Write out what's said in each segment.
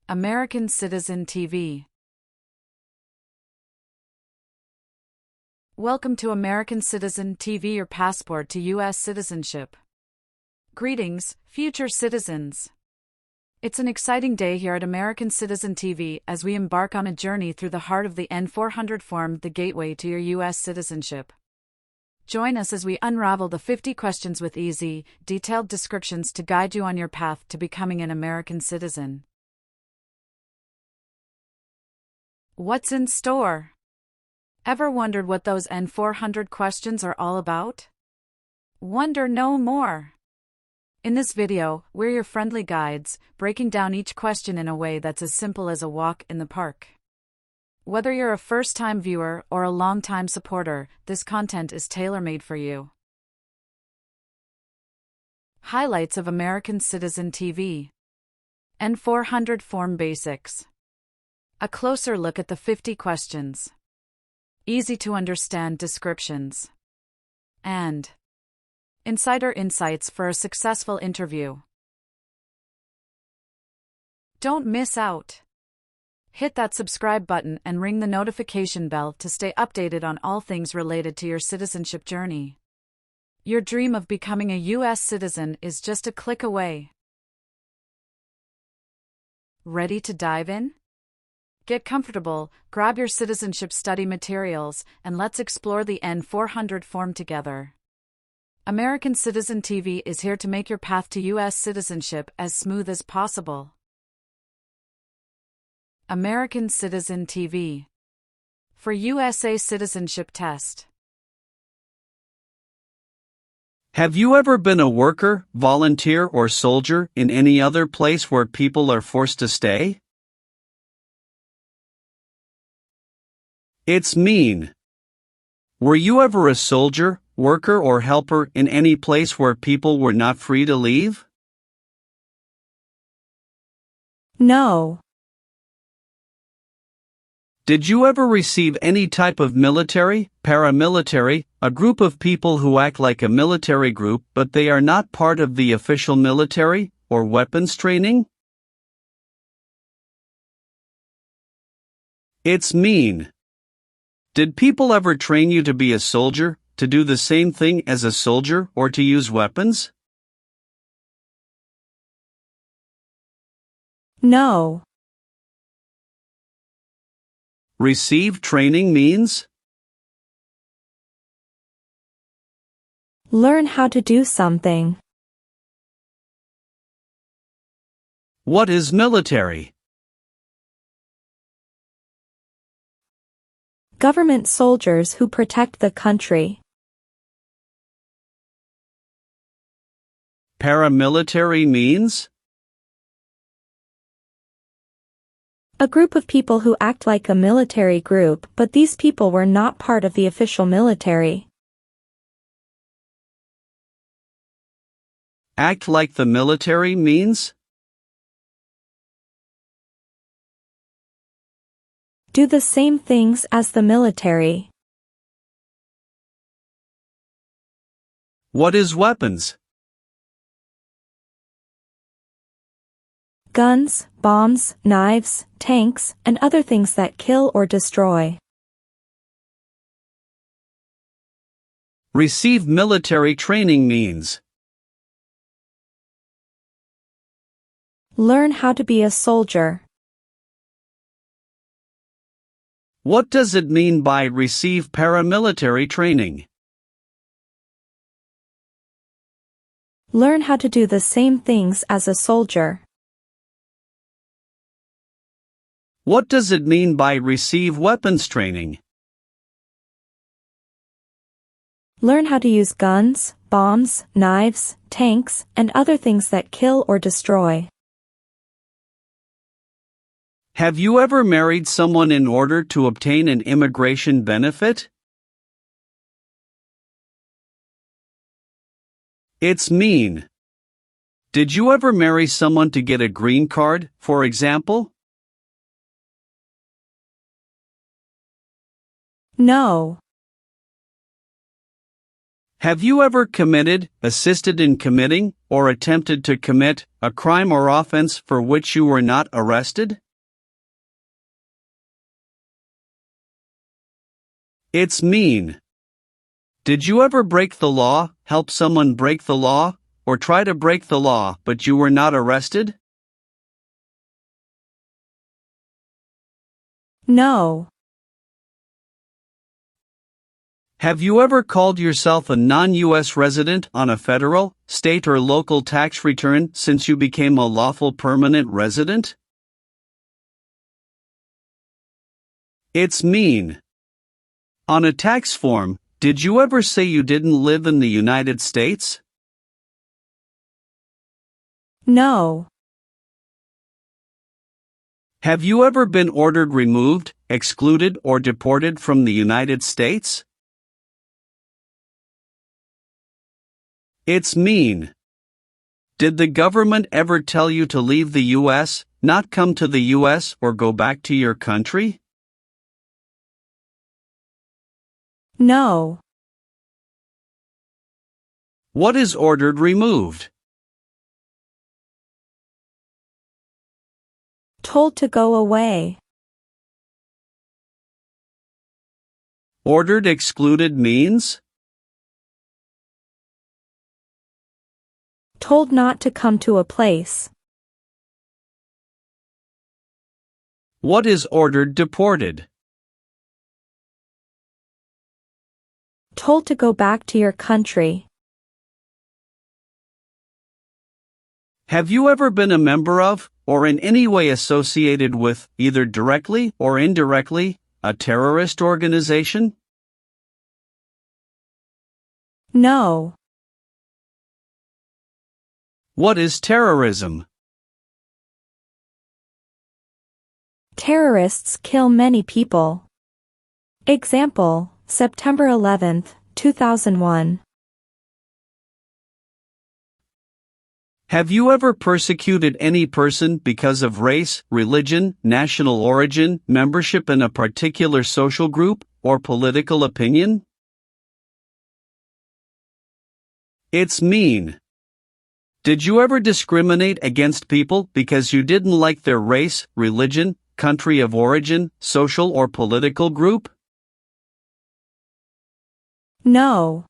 American Citizen TV. Welcome to American Citizen TV, your passport to U.S. citizenship. Greetings, future citizens. It's an exciting day here at American Citizen TV as we embark on a journey through the heart of the N400 form, the gateway to your U.S. citizenship. Join us as we unravel the 50 questions with easy, detailed descriptions to guide you on your path to becoming an American citizen. What's in store? Ever wondered what those N400 questions are all about? Wonder no more. In this video, we're your friendly guides, breaking down each question in a way that's as simple as a walk in the park. Whether you're a first-time viewer or a long-time supporter, this content is tailor-made for you. Highlights of American Citizen TV. N400 Form Basics. A closer look at the 50 questions. Easy-to-understand descriptions. And insider insights for a successful interview. Don't miss out. Hit that subscribe button and ring the notification bell to stay updated on all things related to your citizenship journey. Your dream of becoming a U.S. citizen is just a click away. Ready to dive in? Get comfortable, grab your citizenship study materials, and let's explore the N400 form together. American Citizen TV is here to make your path to U.S. citizenship as smooth as possible. American Citizen TV. For USA Citizenship Test. Have you ever been a worker, volunteer, or soldier in any other place where people are forced to stay? It's mean. Were you ever a soldier, worker, or helper in any place where people were not free to leave? No. Did you ever receive any type of military, paramilitary, a group of people who act like a military group but they are not part of the official military, or weapons training? It's mean. Did people ever train you to be a soldier, to do the same thing as a soldier, or to use weapons? No. Receive training means? Learn how to do something. What is military? Government soldiers who protect the country. Paramilitary means? A group of people who act like a military group, but these people were not part of the official military. Act like the military means? Do the same things as the military. What is weapons? Guns, bombs, knives, tanks, and other things that kill or destroy. Receive military training means? Learn how to be a soldier. What does it mean by receive paramilitary training? Learn how to do the same things as a soldier. What does it mean by receive weapons training? Learn how to use guns, bombs, knives, tanks, and other things that kill or destroy. Have you ever married someone in order to obtain an immigration benefit? It's mean. Did you ever marry someone to get a green card, for example? No. Have you ever committed, assisted in committing, or attempted to commit a crime or offense for which you were not arrested? It's mean. Did you ever break the law, help someone break the law, or try to break the law but you were not arrested? No. Have you ever called yourself a non-U.S. resident on a federal, state or local tax return since you became a lawful permanent resident? It's mean. On a tax form, did you ever say you didn't live in the United States? No. Have you ever been ordered removed, excluded or deported from the United States? It's mean. Did the government ever tell you to leave the U.S., not come to the U.S. or go back to your country? No. What is ordered removed? Told to go away. Ordered excluded means? Told not to come to a place. What is ordered deported? Told to go back to your country. Have you ever been a member of, or in any way associated with, either directly or indirectly, a terrorist organization? No. What is terrorism? Terrorists kill many people. Example, September 11, 2001. Have you ever persecuted any person because of race, religion, national origin, membership in a particular social group, or political opinion? It's mean. Did you ever discriminate against people because you didn't like their race, religion, country of origin, social or political group? No.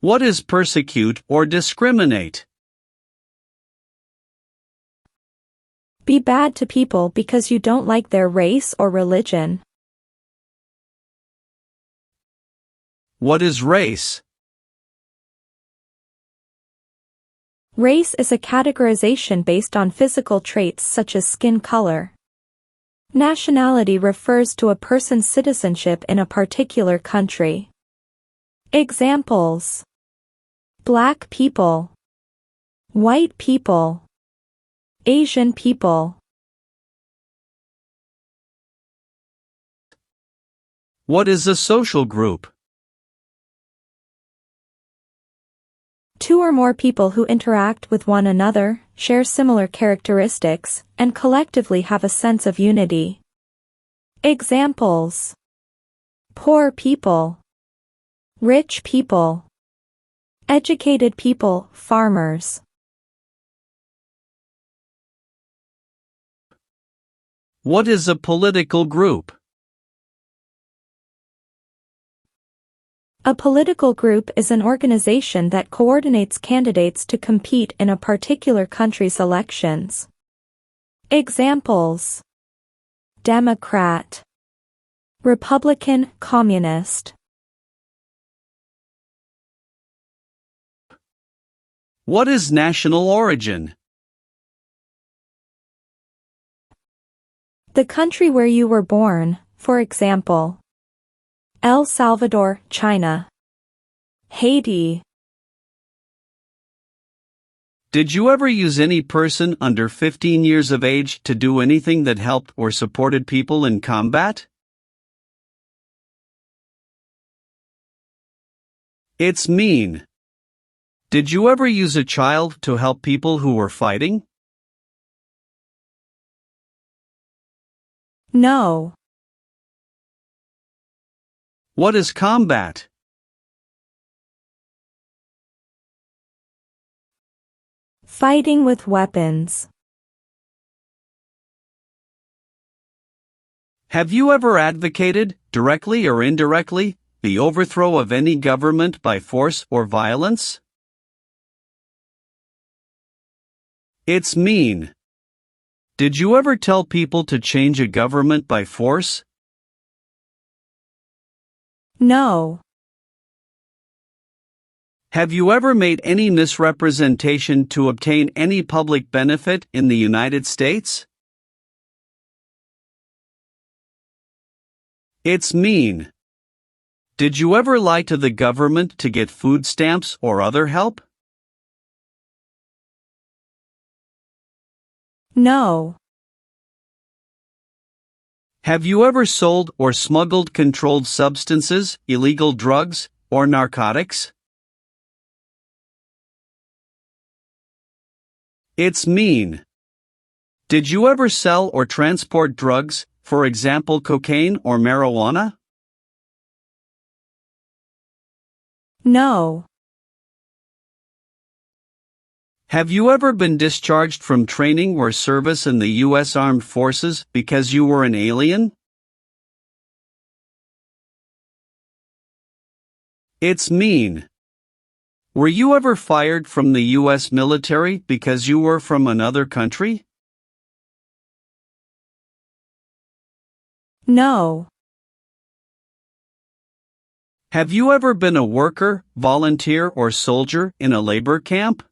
What is persecute or discriminate? Be bad to people because you don't like their race or religion. What is race? Race is a categorization based on physical traits such as skin color. Nationality refers to a person's citizenship in a particular country. Examples: Black people, white people, Asian people. What is a social group? Two or more people who interact with one another, share similar characteristics, and collectively have a sense of unity. Examples: poor people, rich people, educated people, farmers. What is a political group? A political group is an organization that coordinates candidates to compete in a particular country's elections. Examples: Democrat, Republican, Communist. What is national origin? The country where you were born, for example, El Salvador, China, Haiti. Did you ever use any person under 15 years of age to do anything that helped or supported people in combat? It's mean. Did you ever use a child to help people who were fighting? No. What is combat? Fighting with weapons. Have you ever advocated, directly or indirectly, the overthrow of any government by force or violence? It's mean. Did you ever tell people to change a government by force? No. Have you ever made any misrepresentation to obtain any public benefit in the United States? It's mean. Did you ever lie to the government to get food stamps or other help? No. Have you ever sold or smuggled controlled substances, illegal drugs, or narcotics? It's mean. Did you ever sell or transport drugs, for example cocaine or marijuana? No. Have you ever been discharged from training or service in the U.S. Armed Forces because you were an alien? It's mean. Were you ever fired from the U.S. military because you were from another country? No. Have you ever been a worker, volunteer, or soldier in a labor camp?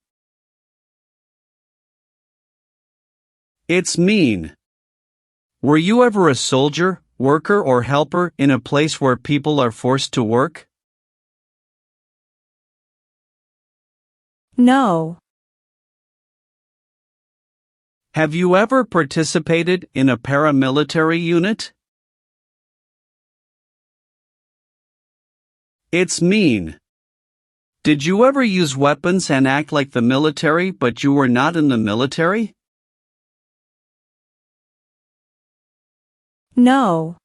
It's mean. Were you ever a soldier, worker, or helper in a place where people are forced to work? No. Have you ever participated in a paramilitary unit? It's mean. Did you ever use weapons and act like the military but you were not in the military? No.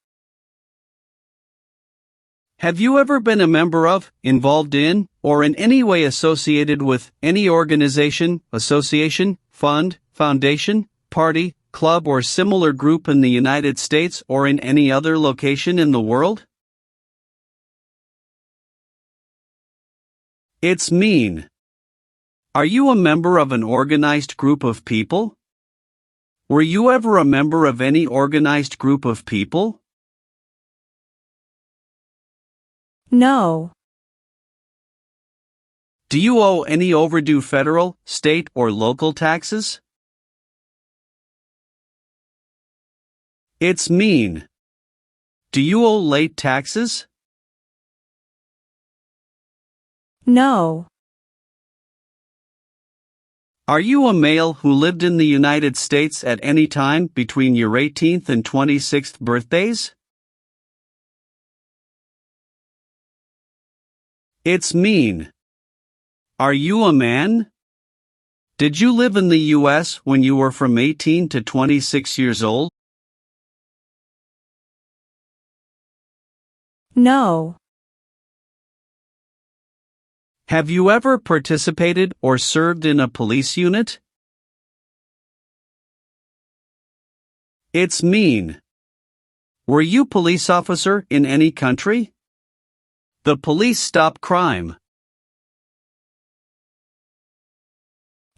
Have you ever been a member of, involved in, or in any way associated with any organization, association, fund, foundation, party, club, or similar group in the United States or in any other location in the world? It's mean. Are you a member of an organized group of people? Were you ever a member of any organized group of people? No. Do you owe any overdue federal, state, or local taxes? It's mean. Do you owe late taxes? No. Are you a male who lived in the United States at any time between your 18th and 26th birthdays? It's mean. Are you a man? Did you live in the U.S. when you were from 18 to 26 years old? No. Have you ever participated or served in a police unit? It's mean. Were you police officer in any country? The police stop crime.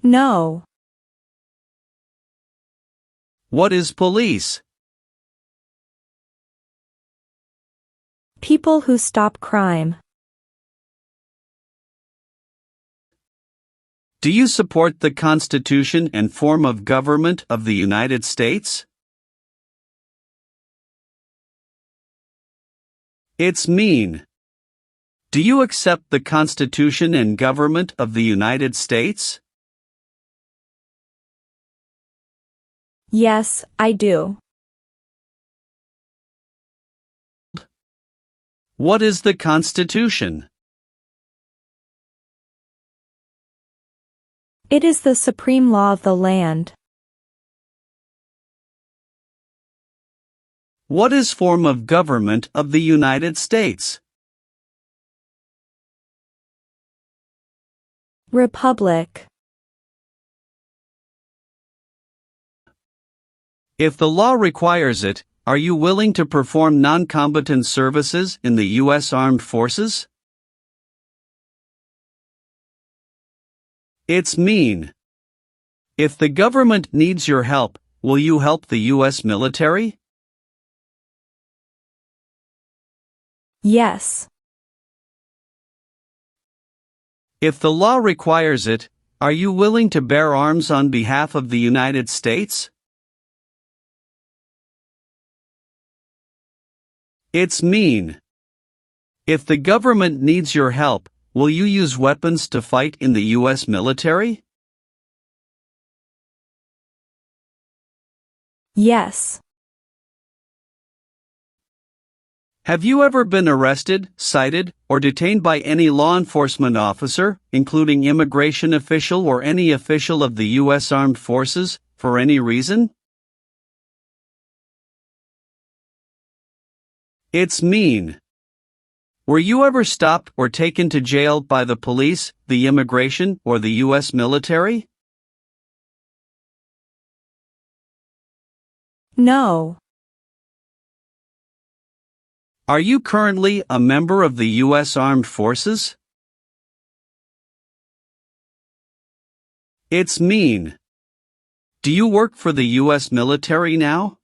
No. What is police? People who stop crime. Do you support the Constitution and form of government of the United States? It's mean. Do you accept the Constitution and government of the United States? Yes, I do. What is the Constitution? It is the supreme law of the land. What is form of government of the United States? Republic. If the law requires it, are you willing to perform non-combatant services in the U.S. Armed Forces? It's mean. If the government needs your help, will you help the U.S. military? Yes. If the law requires it, are you willing to bear arms on behalf of the United States? It's mean. If the government needs your help, will you use weapons to fight in the U.S. military? Yes. Have you ever been arrested, cited, or detained by any law enforcement officer, including immigration official or any official of the U.S. Armed Forces, for any reason? It's mean. Were you ever stopped or taken to jail by the police, the immigration, or the U.S. military? No. Are you currently a member of the U.S. Armed Forces? It's mean. Do you work for the U.S. military now?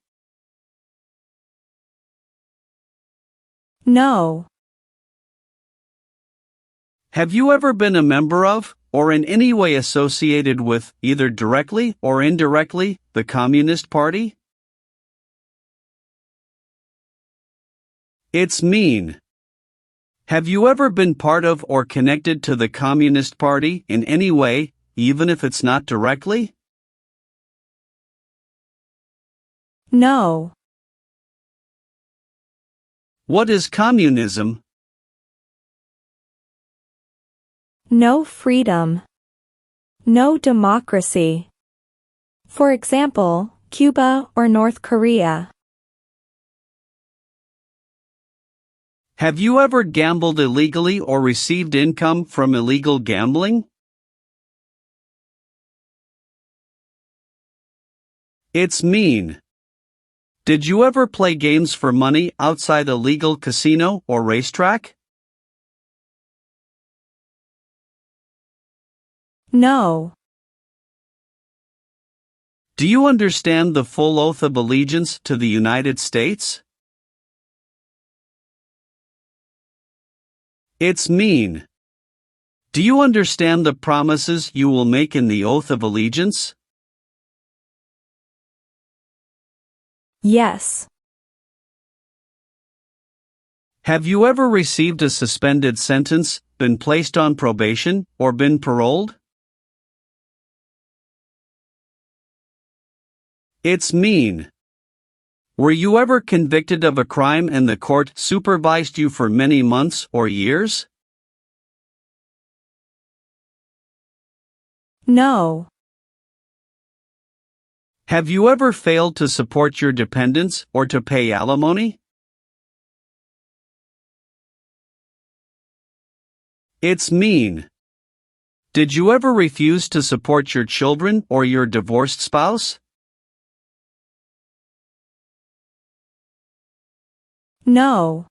No. Have you ever been a member of, or in any way associated with, either directly or indirectly, the Communist Party? It's mean. Have you ever been part of or connected to the Communist Party in any way, even if it's not directly? No. What is communism? No freedom. No democracy. For example, Cuba or North Korea. Have you ever gambled illegally or received income from illegal gambling? It's mean. Did you ever play games for money outside a legal casino or racetrack? No. Do you understand the full oath of allegiance to the United States? It's mean. Do you understand the promises you will make in the oath of allegiance? Yes. Have you ever received a suspended sentence, been placed on probation, or been paroled? It's mean. Were you ever convicted of a crime and the court supervised you for many months or years? No. Have you ever failed to support your dependents or to pay alimony? It's mean. Did you ever refuse to support your children or your divorced spouse? No.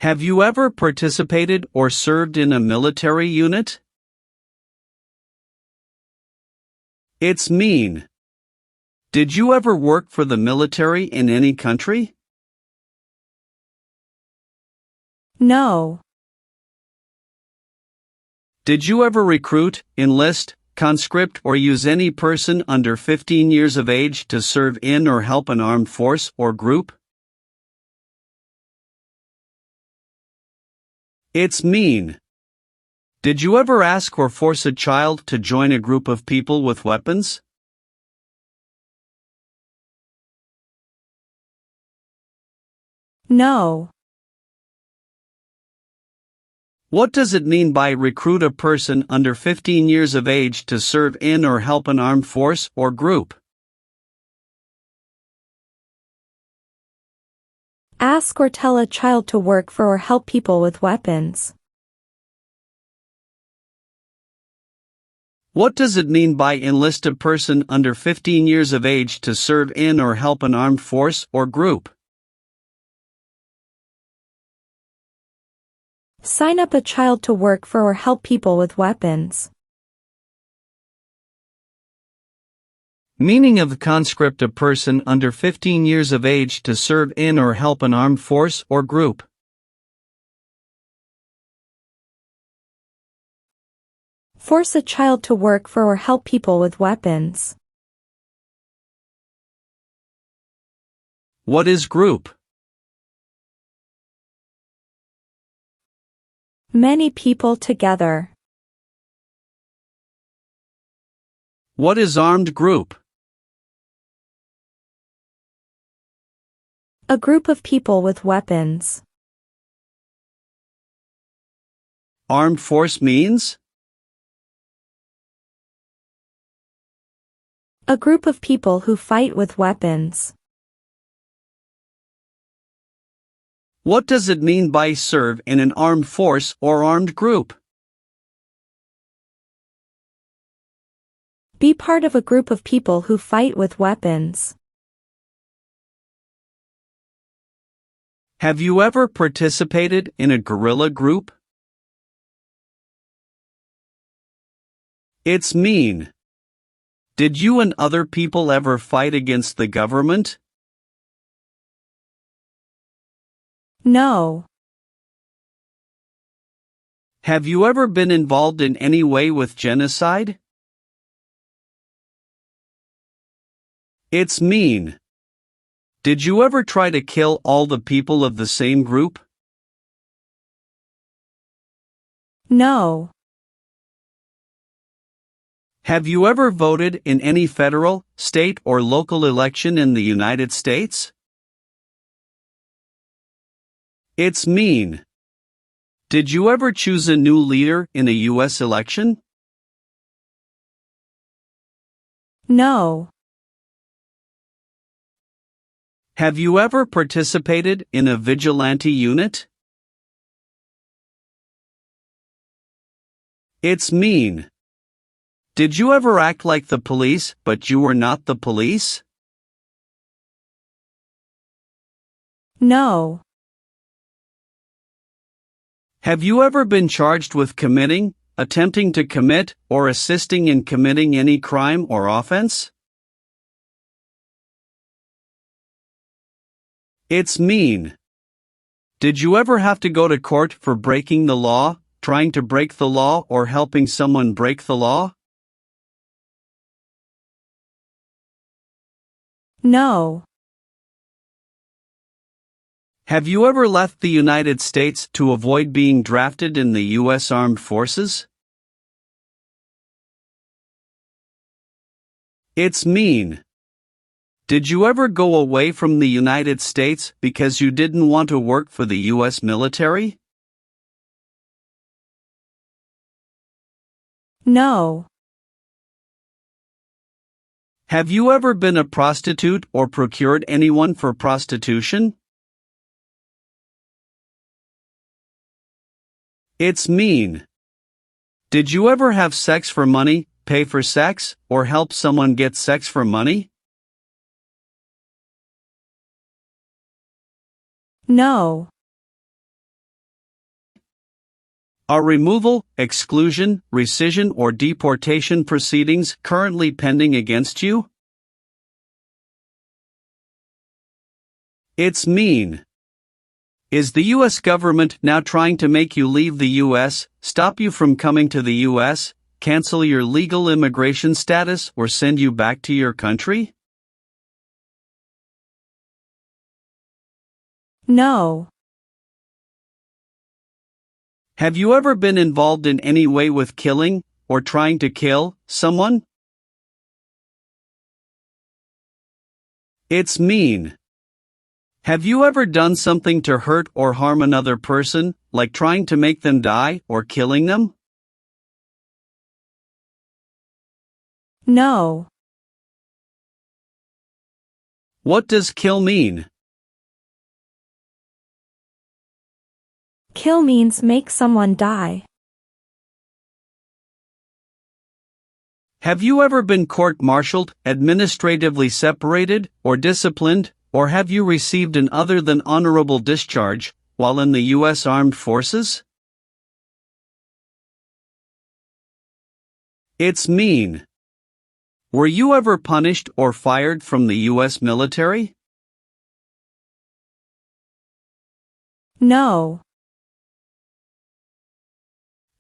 Have you ever participated or served in a military unit? It's mean. Did you ever work for the military in any country? No. Did you ever recruit, enlist, conscript or use any person under 15 years of age to serve in or help an armed force or group? It's mean. Did you ever ask or force a child to join a group of people with weapons? No. What does it mean by recruit a person under 15 years of age to serve in or help an armed force or group? Ask or tell a child to work for or help people with weapons. What does it mean by enlist a person under 15 years of age to serve in or help an armed force or group? Sign up a child to work for or help people with weapons. Meaning of the conscript: a person under 15 years of age to serve in or help an armed force or group. Force a child to work for or help people with weapons. What is group? Many people together. What is armed group? A group of people with weapons. Armed force means? A group of people who fight with weapons. What does it mean by serve in an armed force or armed group? Be part of a group of people who fight with weapons. Have you ever participated in a guerrilla group? It's mean. Did you and other people ever fight against the government? No. Have you ever been involved in any way with genocide? It's mean. Did you ever try to kill all the people of the same group? No. Have you ever voted in any federal, state, or local election in the United States? It's mean. Did you ever choose a new leader in a U.S. election? No. Have you ever participated in a vigilante unit? It's mean. Did you ever act like the police, but you were not the police? No. Have you ever been charged with committing, attempting to commit, or assisting in committing any crime or offense? It's mean. Did you ever have to go to court for breaking the law, trying to break the law, or helping someone break the law? No. Have you ever left the United States to avoid being drafted in the U.S. Armed Forces? It's mean. Did you ever go away from the United States because you didn't want to work for the U.S. military? No. Have you ever been a prostitute or procured anyone for prostitution? It's mean. Did you ever have sex for money, pay for sex, or help someone get sex for money? No. Are removal, exclusion, rescission, or deportation proceedings currently pending against you? It's mean. Is the U.S. government now trying to make you leave the U.S., stop you from coming to the U.S., cancel your legal immigration status, or send you back to your country? No. Have you ever been involved in any way with killing, or trying to kill, someone? It's mean. Have you ever done something to hurt or harm another person, like trying to make them die or killing them? No. What does kill mean? Kill means make someone die. Have you ever been court-martialed, administratively separated, or disciplined, or have you received an other than honorable discharge while in the U.S. Armed Forces? It's mean. Were you ever punished or fired from the U.S. military? No.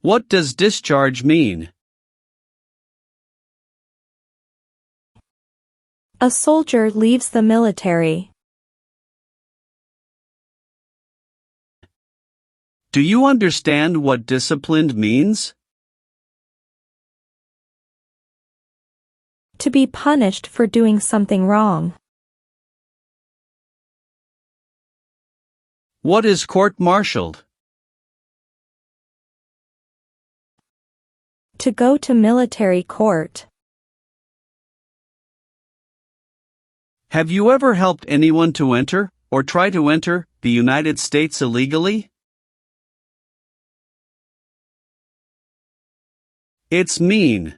What does discharge mean? A soldier leaves the military. Do you understand what disciplined means? To be punished for doing something wrong. What is court-martialed? To go to military court. Have you ever helped anyone to enter, or try to enter, the United States illegally? It's mean.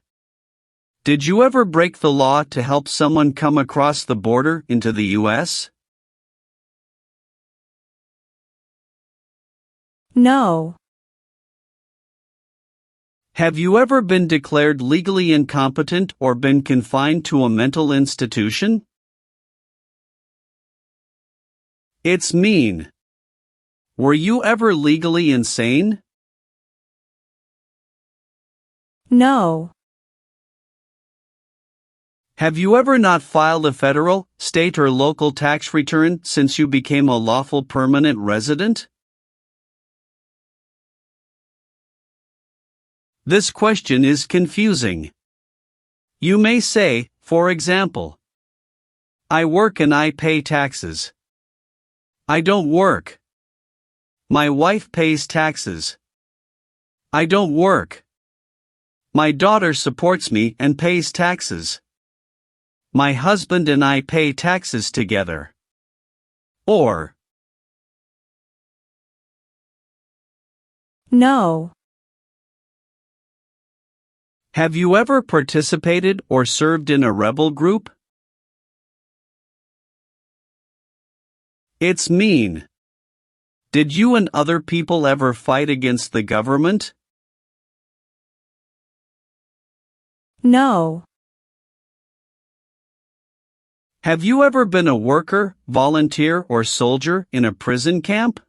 Did you ever break the law to help someone come across the border into the U.S.? No. Have you ever been declared legally incompetent or been confined to a mental institution? It's mean. Were you ever legally insane? No. Have you ever not filed a federal, state or local tax return since you became a lawful permanent resident? This question is confusing. You may say, for example, I work and I pay taxes. I don't work. My wife pays taxes. I don't work. My daughter supports me and pays taxes. My husband and I pay taxes together. Or, No. have you ever participated or served in a rebel group? It's mean. Did you and other people ever fight against the government? No. Have you ever been a worker, volunteer, or soldier in a prison camp?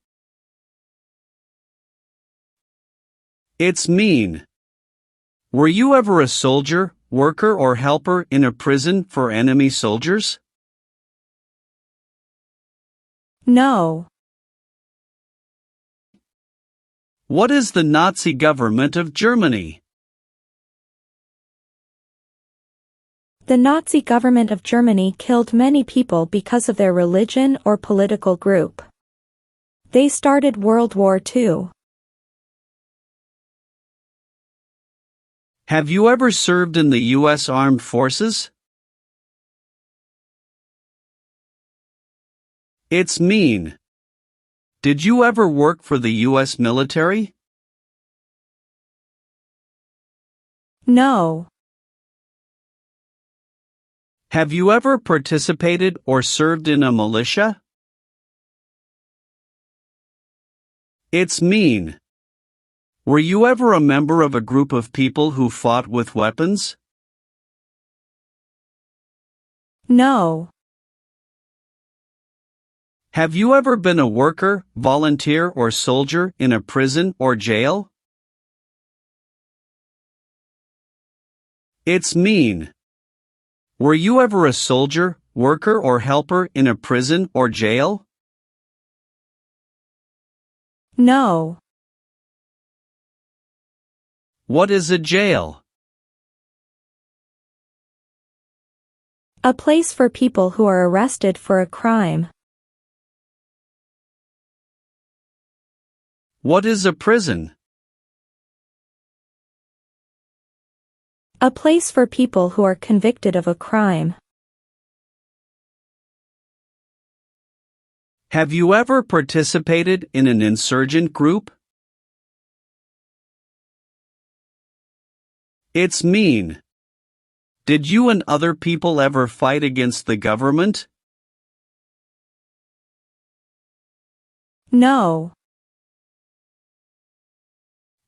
It's mean. Were you ever a soldier, worker, or helper in a prison for enemy soldiers? No. What is the Nazi government of Germany? The Nazi government of Germany killed many people because of their religion or political group. They started World War II. Have you ever served in the U.S. Armed Forces? It's mean. Did you ever work for the U.S. military? No. Have you ever participated or served in a militia? It's mean. Were you ever a member of a group of people who fought with weapons? No. Have you ever been a worker, volunteer, or soldier in a prison or jail? It's mean. Were you ever a soldier, worker, or helper in a prison or jail? No. What is a jail? A place for people who are arrested for a crime. What is a prison? A place for people who are convicted of a crime. Have you ever participated in an insurgent group? It's mean. Did you and other people ever fight against the government? No.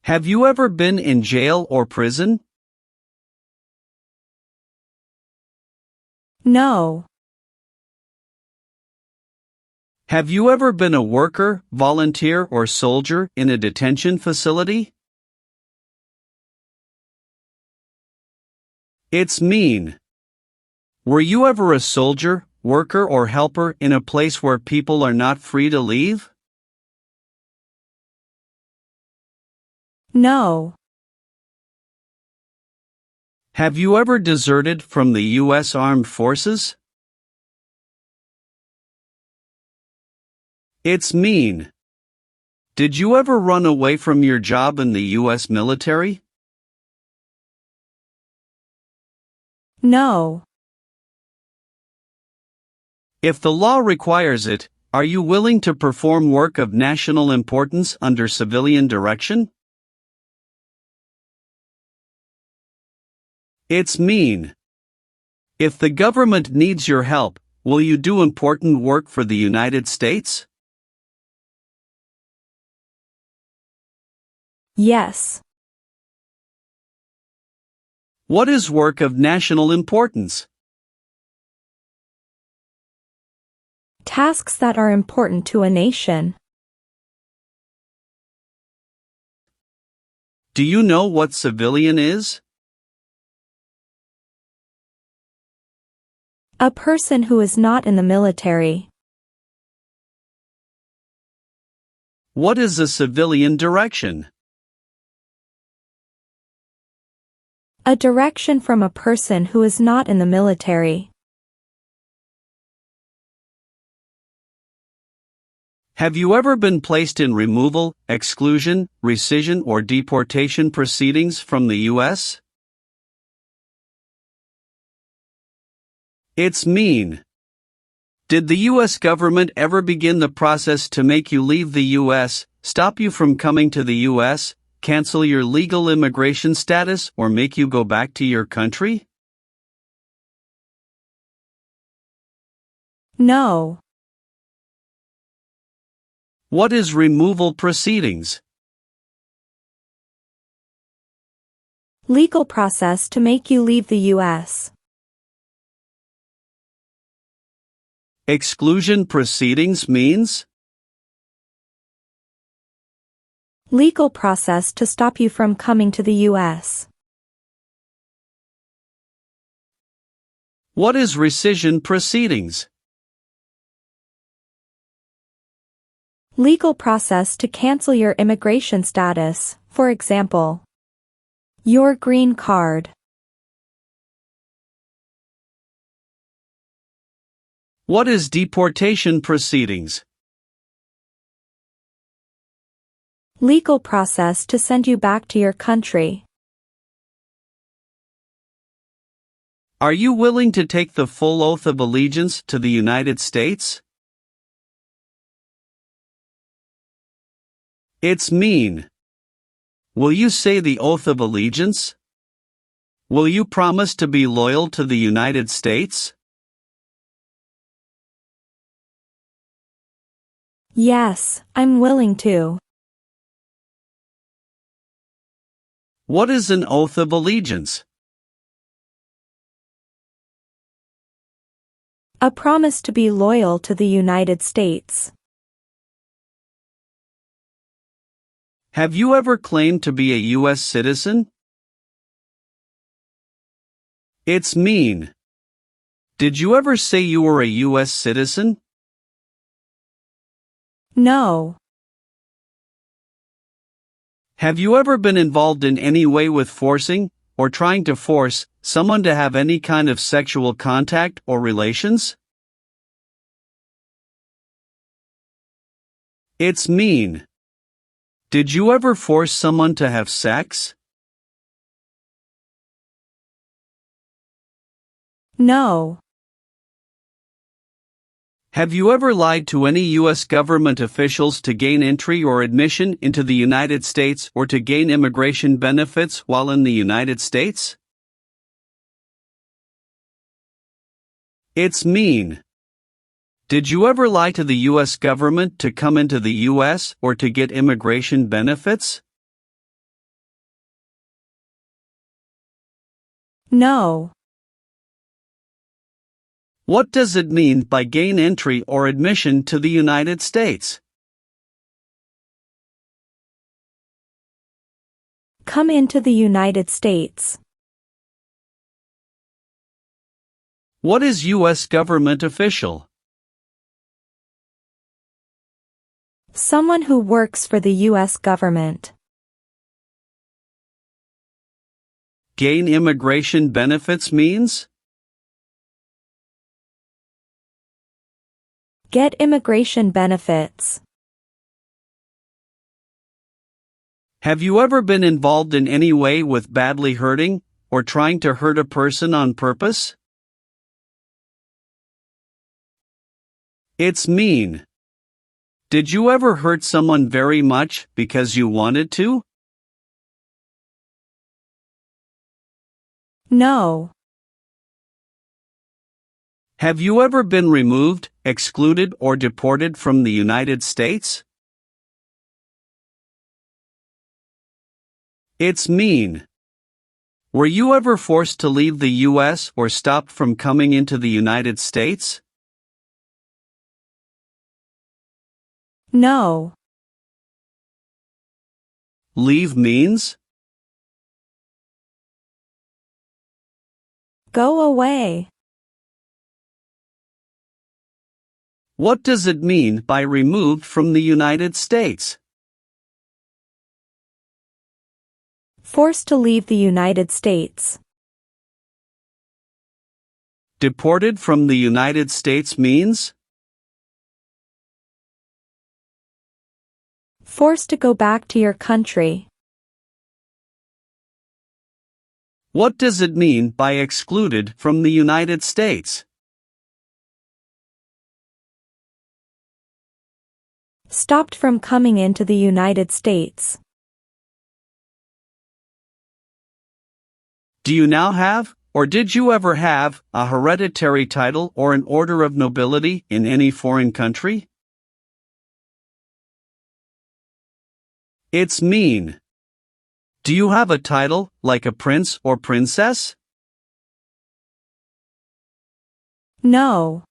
Have you ever been in jail or prison? No. Have you ever been a worker, volunteer, or soldier in a detention facility? It's mean. Were you ever a soldier, worker, or helper in a place where people are not free to leave? No. Have you ever deserted from the U.S. Armed Forces? It's mean. Did you ever run away from your job in the U.S. military? No. If the law requires it, are you willing to perform work of national importance under civilian direction? It's mean. If the government needs your help, will you do important work for the United States? Yes. What is work of national importance? Tasks that are important to a nation. Do you know what civilian is? A person who is not in the military. What is a civilian direction? A direction from a person who is not in the military. Have you ever been placed in removal, exclusion, rescission, or deportation proceedings from the U.S.? It's mean. Did the U.S. government ever begin the process to make you leave the U.S., stop you from coming to the U.S., cancel your legal immigration status, or make you go back to your country? No. What is removal proceedings? Legal process to make you leave the U.S. Exclusion proceedings means? Legal process to stop you from coming to the U.S. What is rescission proceedings? Legal process to cancel your immigration status, for example, your green card. What is deportation proceedings? Legal process to send you back to your country. Are you willing to take the full oath of allegiance to the United States? It's mean. Will you say the oath of allegiance? Will you promise to be loyal to the United States? Yes, I'm willing to. What is an oath of allegiance? A promise to be loyal to the United States. Have you ever claimed to be a U.S. citizen? It's mean. Did you ever say you were a U.S. citizen? No. Have you ever been involved in any way with forcing, or trying to force, someone to have any kind of sexual contact or relations? It's mean. Did you ever force someone to have sex? No. Have you ever lied to any U.S. government officials to gain entry or admission into the United States or to gain immigration benefits while in the United States? It's mean. Did you ever lie to the U.S. government to come into the U.S. or to get immigration benefits? No. What does it mean by gain entry or admission to the United States? Come into the United States. What is U.S. government official? Someone who works for the U.S. government. Gain immigration benefits means? Get immigration benefits. Have you ever been involved in any way with badly hurting or trying to hurt a person on purpose? It's mean. Did you ever hurt someone very much because you wanted to? No. Have you ever been removed, excluded, or deported from the United States? It's mean. Were you ever forced to leave the U.S. or stopped from coming into the United States? No. Leave means? Go away. What does it mean by removed from the United States? Forced to leave the United States. Deported from the United States means? Forced to go back to your country. What does it mean by excluded from the United States? Stopped from coming into the United States. Do you now have, or did you ever have, a hereditary title or an order of nobility in any foreign country? It's mean. Do you have a title, like a prince or princess? No.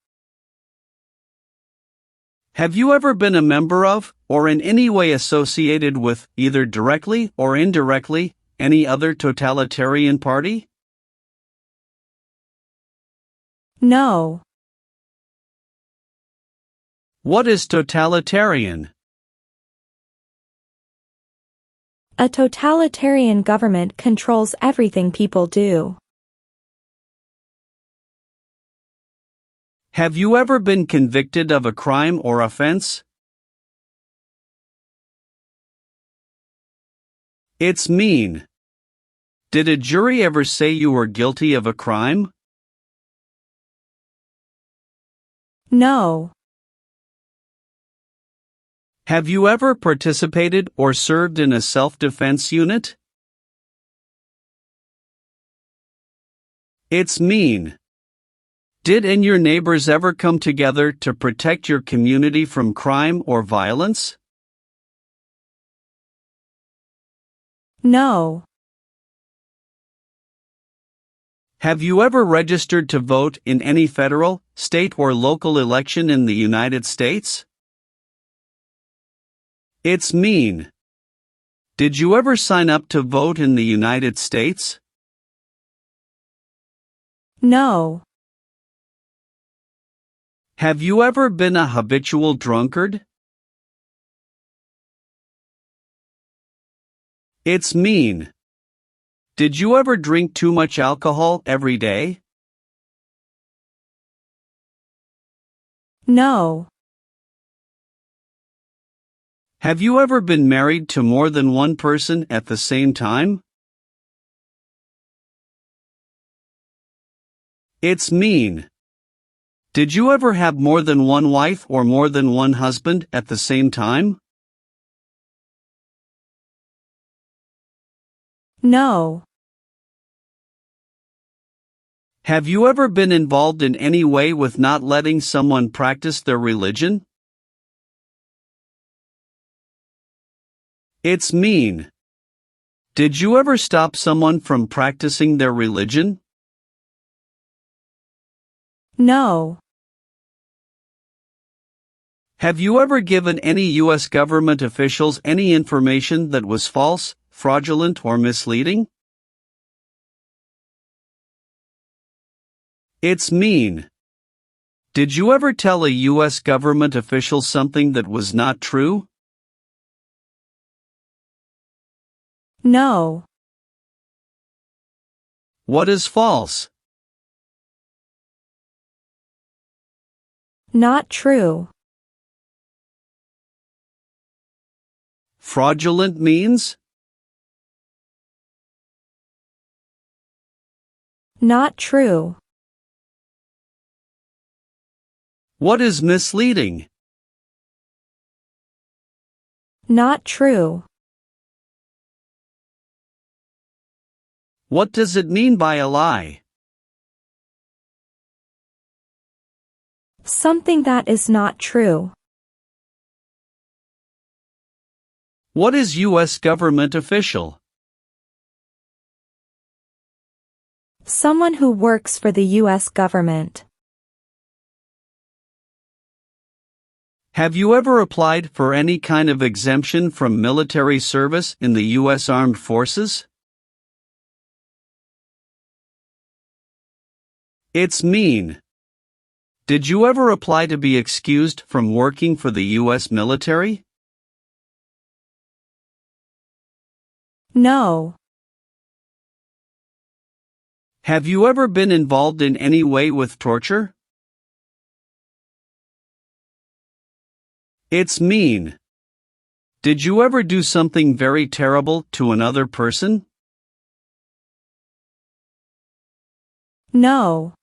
Have you ever been a member of, or in any way associated with, either directly or indirectly, any other totalitarian party? No. What is totalitarian? A totalitarian government controls everything people do. Have you ever been convicted of a crime or offense? It's mean. Did a jury ever say you were guilty of a crime? No. Have you ever participated or served in a self-defense unit? It's mean. Did and your neighbors ever come together to protect your community from crime or violence? No. Have you ever registered to vote in any federal, state, or local election in the United States? It's mean. Did you ever sign up to vote in the United States? No. Have you ever been a habitual drunkard? It's mean. Did you ever drink too much alcohol every day? No. Have you ever been married to more than one person at the same time? It's mean. Did you ever have more than one wife or more than one husband at the same time? No. Have you ever been involved in any way with not letting someone practice their religion? It's mean. Did you ever stop someone from practicing their religion? No. Have you ever given any U.S. government officials any information that was false, fraudulent, or misleading? It's mean. Did you ever tell a U.S. government official something that was not true? No. What is false? Not true. Fraudulent means? Not true. What is misleading? Not true. What does it mean by a lie? Something that is not true. What is U.S. government official? Someone who works for the U.S. government. Have you ever applied for any kind of exemption from military service in the U.S. Armed Forces? It's mean. Did you ever apply to be excused from working for the U.S. military? No. Have you ever been involved in any way with torture? It's mean. Did you ever do something very terrible to another person? No.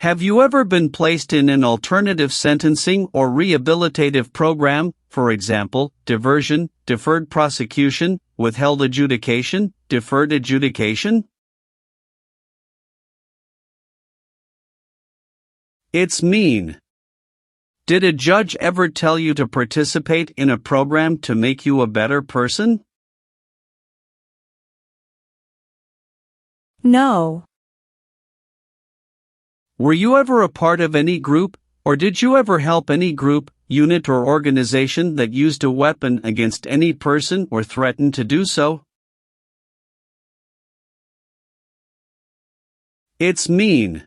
Have you ever been placed in an alternative sentencing or rehabilitative program, for example, diversion, deferred prosecution, withheld adjudication, deferred adjudication? It's mean. Did a judge ever tell you to participate in a program to make you a better person? No. Were you ever a part of any group, or did you ever help any group, unit or organization that used a weapon against any person or threatened to do so? It's mean.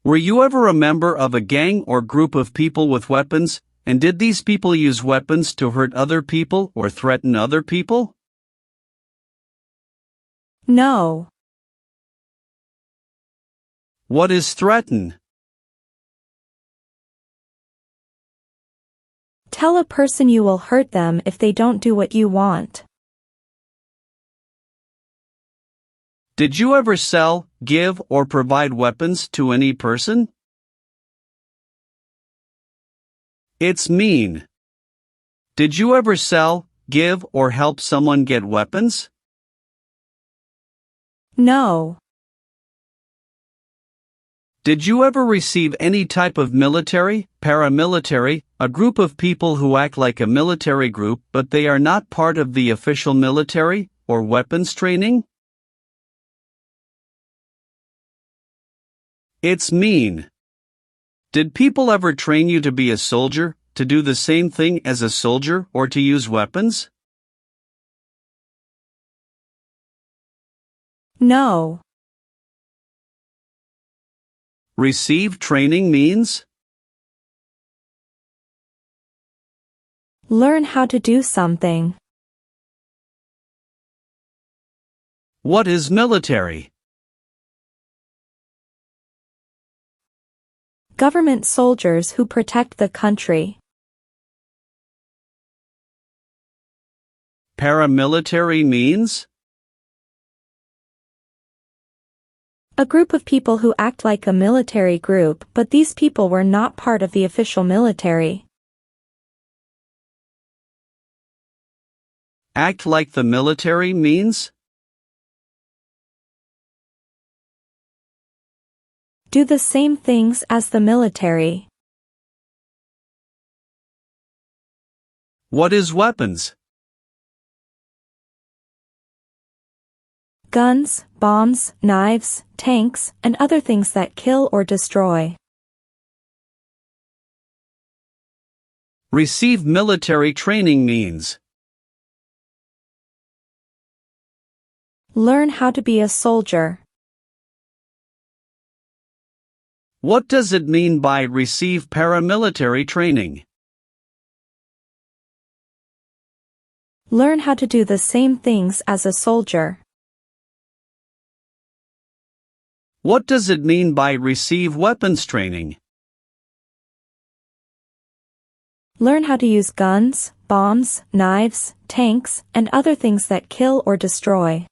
Were you ever a member of a gang or group of people with weapons, and did these people use weapons to hurt other people or threaten other people? No. What is threaten? Tell a person you will hurt them if they don't do what you want. Did you ever sell, give, or provide weapons to any person? It's mean. Did you ever sell, give, or help someone get weapons? No. Did you ever receive any type of military, paramilitary, a group of people who act like a military group but they are not part of the official military, or weapons training? It's mean. Did people ever train you to be a soldier, to do the same thing as a soldier, or to use weapons? No. Receive training means? Learn how to do something. What is military? Government soldiers who protect the country. Paramilitary means? A group of people who act like a military group, but these people were not part of the official military. Act like the military means? Do the same things as the military. What is weapons? Guns, bombs, knives, tanks, and other things that kill or destroy. Receive military training means. Learn how to be a soldier. What does it mean by receive paramilitary training? Learn how to do the same things as a soldier. What does it mean by receive weapons training? Learn how to use guns, bombs, knives, tanks, and other things that kill or destroy.